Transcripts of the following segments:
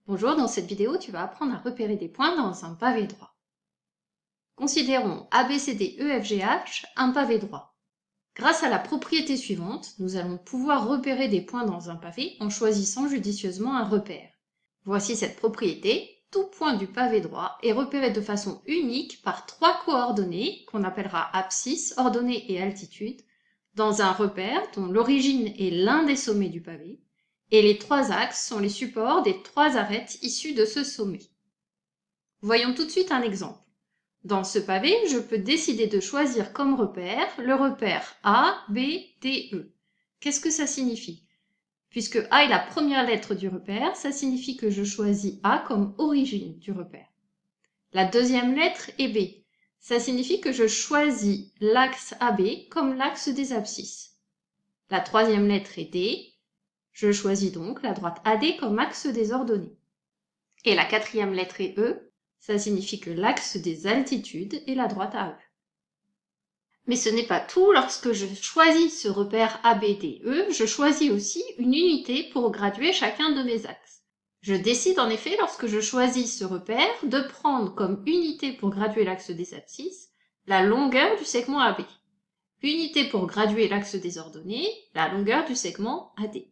Bonjour, dans cette vidéo, tu vas apprendre à repérer des points dans un pavé droit. Considérons ABCDEFGH un pavé droit. Grâce à la propriété suivante, nous allons pouvoir repérer des points dans un pavé en choisissant judicieusement un repère. Voici cette propriété. Tout point du pavé droit est repéré de façon unique par trois coordonnées qu'on appellera abscisse, ordonnée et altitude, dans un repère dont l'origine est l'un des sommets du pavé, et les trois axes sont les supports des trois arêtes issues de ce sommet. Voyons tout de suite un exemple. Dans ce pavé, je peux décider de choisir comme repère le repère A, B, D, E. Qu'est-ce que ça signifie? Puisque A est la première lettre du repère, ça signifie que je choisis A comme origine du repère. La deuxième lettre est B. Ça signifie que je choisis l'axe AB comme l'axe des abscisses. La troisième lettre est D. Je choisis donc la droite AD comme axe des ordonnées. Et la quatrième lettre est E. Ça signifie que l'axe des altitudes est la droite AE. Mais ce n'est pas tout, lorsque je choisis ce repère ABDE, je choisis aussi une unité pour graduer chacun de mes axes. Je décide en effet, lorsque je choisis ce repère, de prendre comme unité pour graduer l'axe des abscisses la longueur du segment AB. Unité pour graduer l'axe des ordonnées, la longueur du segment AD.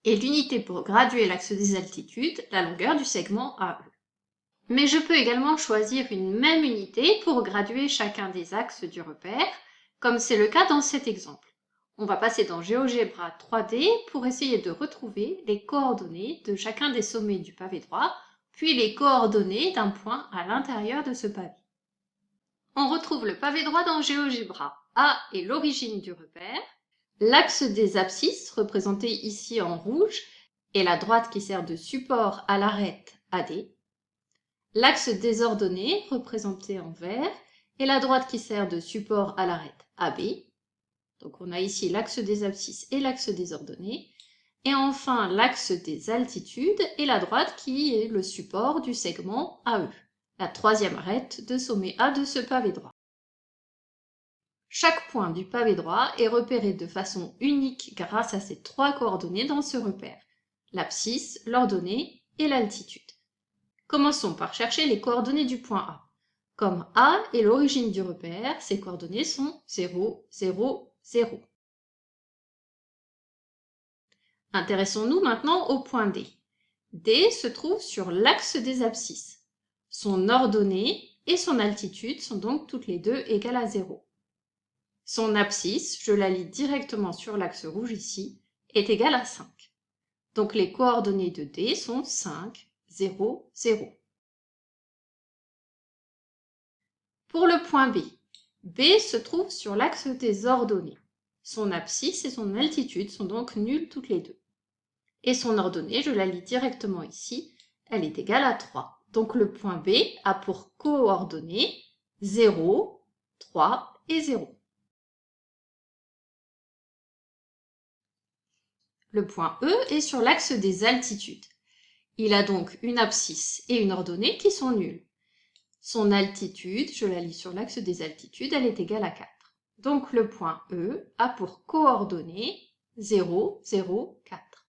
Et l'unité pour graduer l'axe des altitudes, la longueur du segment AE. Mais je peux également choisir une même unité pour graduer chacun des axes du repère, comme c'est le cas dans cet exemple. On va passer dans GeoGebra 3D pour essayer de retrouver les coordonnées de chacun des sommets du pavé droit, puis les coordonnées d'un point à l'intérieur de ce pavé. On retrouve le pavé droit dans GeoGebra. A est l'origine du repère, l'axe des abscisses, représenté ici en rouge, est la droite qui sert de support à l'arête AD. L'axe des ordonnées, représenté en vert, est la droite qui sert de support à l'arête AB. Donc on a ici l'axe des abscisses et l'axe des ordonnées. Et enfin, l'axe des altitudes est la droite qui est le support du segment AE, la troisième arête de sommet A de ce pavé droit. Chaque point du pavé droit est repéré de façon unique grâce à ces trois coordonnées dans ce repère, l'abscisse, l'ordonnée et l'altitude. Commençons par chercher les coordonnées du point A. Comme A est l'origine du repère, ses coordonnées sont 0, 0, 0. Intéressons-nous maintenant au point D. D se trouve sur l'axe des abscisses. Son ordonnée et son altitude sont donc toutes les deux égales à 0. Son abscisse, je la lis directement sur l'axe rouge ici, est égale à 5. Donc les coordonnées de D sont 5, 0, 0. Pour le point B, B se trouve sur l'axe des ordonnées. Son abscisse et son altitude sont donc nulles toutes les deux. Et son ordonnée, je la lis directement ici, elle est égale à 3. Donc le point B a pour coordonnées 0, 3 et 0. Le point E est sur l'axe des altitudes. Il a donc une abscisse et une ordonnée qui sont nulles. Son altitude, je la lis sur l'axe des altitudes, elle est égale à 4. Donc le point E a pour coordonnées 0, 0, 4.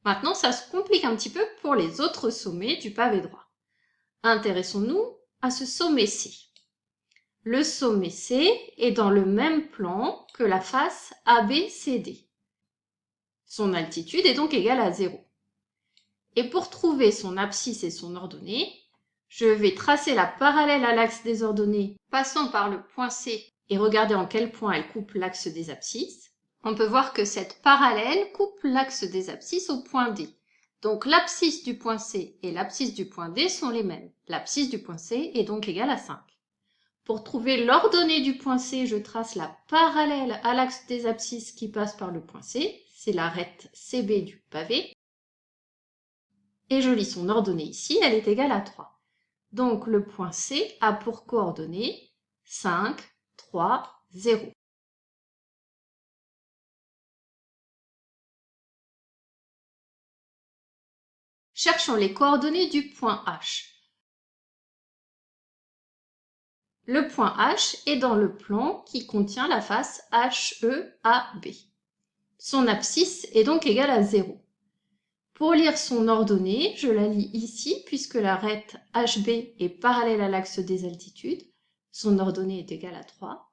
Maintenant, ça se complique un petit peu pour les autres sommets du pavé droit. Intéressons-nous à ce sommet C. Le sommet C est dans le même plan que la face ABCD. Son altitude est donc égale à 0. Et pour trouver son abscisse et son ordonnée, je vais tracer la parallèle à l'axe des ordonnées, passant par le point C et regarder en quel point elle coupe l'axe des abscisses. On peut voir que cette parallèle coupe l'axe des abscisses au point D. Donc l'abscisse du point C et l'abscisse du point D sont les mêmes. L'abscisse du point C est donc égale à 5. Pour trouver l'ordonnée du point C, je trace la parallèle à l'axe des abscisses qui passe par le point C. C'est l'arête CB du pavé. Et je lis son ordonnée ici, elle est égale à 3. Donc le point C a pour coordonnées 5, 3, 0. Cherchons les coordonnées du point H. Le point H est dans le plan qui contient la face HEAB. Son abscisse est donc égale à 0. Pour lire son ordonnée, je la lis ici puisque l'arête HB est parallèle à l'axe des altitudes. Son ordonnée est égale à 3.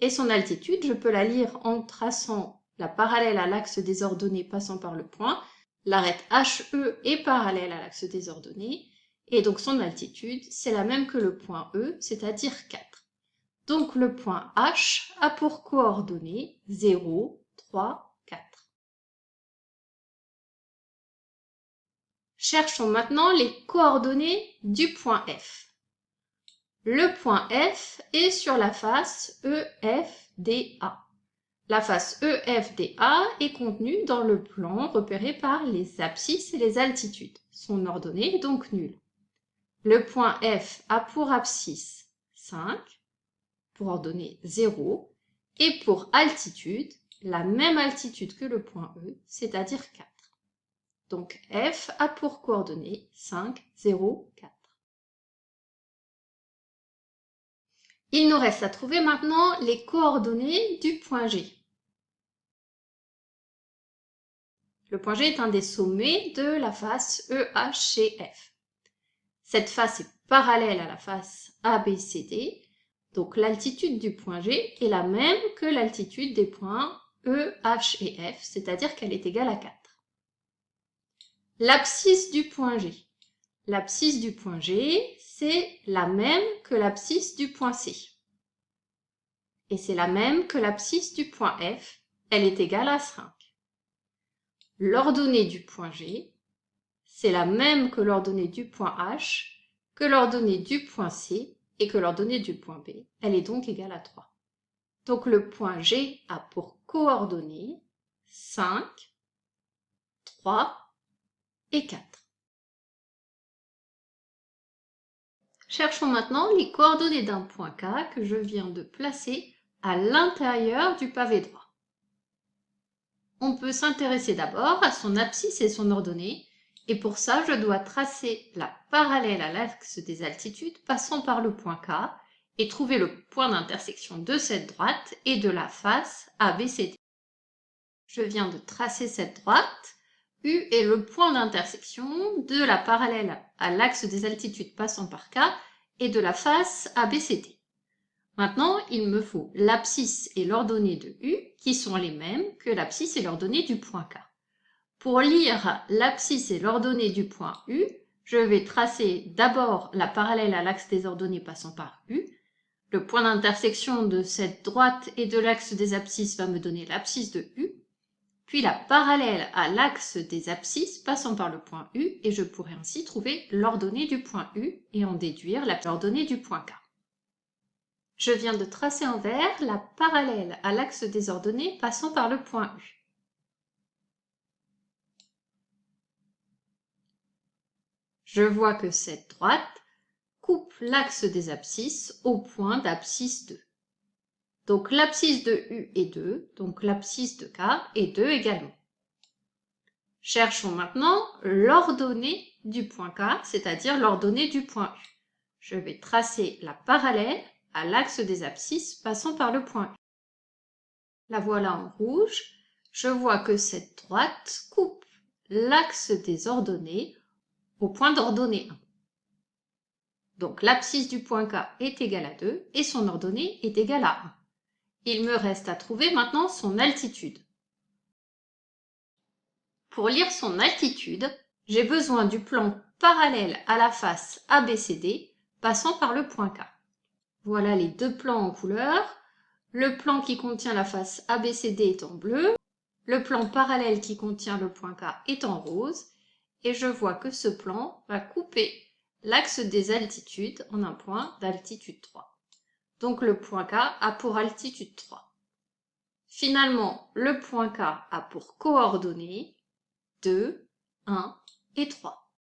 Et son altitude, je peux la lire en traçant la parallèle à l'axe des ordonnées passant par le point. L'arête HE est parallèle à l'axe des ordonnées. Et donc son altitude, c'est la même que le point E, c'est-à-dire 4. Donc le point H a pour coordonnées 0, 3, 4. Cherchons maintenant les coordonnées du point F. Le point F est sur la face EFDA. La face EFDA est contenue dans le plan repéré par les abscisses et les altitudes. Son ordonnée est donc nulle. Le point F a pour abscisse 5, pour ordonnée 0, et pour altitude, la même altitude que le point E, c'est-à-dire 4. Donc F a pour coordonnées 5, 0, 4. Il nous reste à trouver maintenant les coordonnées du point G. Le point G est un des sommets de la face EHCF. Cette face est parallèle à la face ABCD, donc l'altitude du point G est la même que l'altitude des points E, H et F, c'est-à-dire qu'elle est égale à 4. L'abscisse du point G. L'abscisse du point G, c'est la même que l'abscisse du point C. Et c'est la même que l'abscisse du point F, elle est égale à 5. L'ordonnée du point G, c'est la même que l'ordonnée du point H, que l'ordonnée du point C et que l'ordonnée du point B, elle est donc égale à 3. Donc le point G a pour coordonnées 5, 3 et 4. Cherchons maintenant les coordonnées d'un point K que je viens de placer à l'intérieur du pavé droit. On peut s'intéresser d'abord à son abscisse et son ordonnée, et pour ça, je dois tracer la parallèle à l'axe des altitudes passant par le point K et trouver le point d'intersection de cette droite et de la face ABCD. Je viens de tracer cette droite. U est le point d'intersection de la parallèle à l'axe des altitudes passant par K et de la face ABCD. Maintenant, il me faut l'abscisse et l'ordonnée de U qui sont les mêmes que l'abscisse et l'ordonnée du point K. Pour lire l'abscisse et l'ordonnée du point U, je vais tracer d'abord la parallèle à l'axe des ordonnées passant par U. Le point d'intersection de cette droite et de l'axe des abscisses va me donner l'abscisse de U. Puis la parallèle à l'axe des abscisses passant par le point U, et je pourrai ainsi trouver l'ordonnée du point U et en déduire l'ordonnée du point K. Je viens de tracer en vert la parallèle à l'axe des ordonnées passant par le point U. Je vois que cette droite coupe l'axe des abscisses au point d'abscisse 2. Donc l'abscisse de U est 2, donc l'abscisse de K est 2 également. Cherchons maintenant l'ordonnée du point K, c'est-à-dire l'ordonnée du point U. Je vais tracer la parallèle à l'axe des abscisses passant par le point U. La voilà en rouge. Je vois que cette droite coupe l'axe des ordonnées au point d'ordonnée 1. Donc l'abscisse du point K est égale à 2 et son ordonnée est égale à 1. Il me reste à trouver maintenant son altitude. Pour lire son altitude, j'ai besoin du plan parallèle à la face ABCD passant par le point K. Voilà les deux plans en couleur. Le plan qui contient la face ABCD est en bleu, le plan parallèle qui contient le point K est en rose, et je vois que ce plan va couper l'axe des altitudes en un point d'altitude 3. Donc le point K a pour altitude 3. Finalement, le point K a pour coordonnées 2, 1 et 3.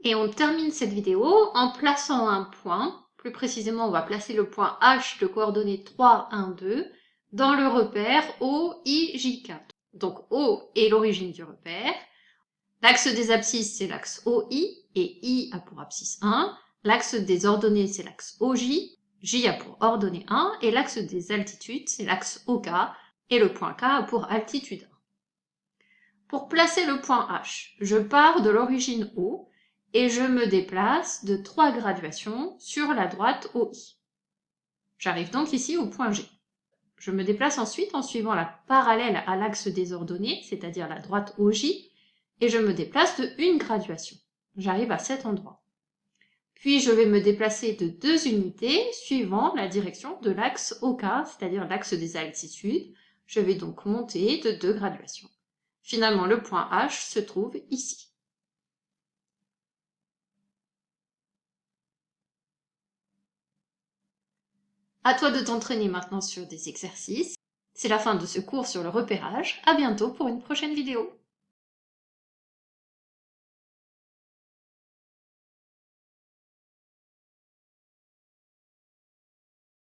Et on termine cette vidéo en plaçant un point, plus précisément on va placer le point H de coordonnées 3, 1, 2 dans le repère OIJ4. Donc O est l'origine du repère, l'axe des abscisses c'est l'axe OI et I a pour abscisse 1, l'axe des ordonnées c'est l'axe OJ, J a pour ordonnée 1 et l'axe des altitudes c'est l'axe OK et le point K a pour altitude 1. Pour placer le point H, je pars de l'origine O et je me déplace de 3 graduations sur la droite OI. J'arrive donc ici au point G. Je me déplace ensuite en suivant la parallèle à l'axe des ordonnées, c'est-à-dire la droite OJ, et je me déplace de 1 graduation. J'arrive à cet endroit. Puis je vais me déplacer de 2 unités suivant la direction de l'axe OK, c'est-à-dire l'axe des altitudes. Je vais donc monter de 2 graduations. Finalement, le point H se trouve ici. À toi de t'entraîner maintenant sur des exercices. C'est la fin de ce cours sur le repérage. À bientôt pour une prochaine vidéo.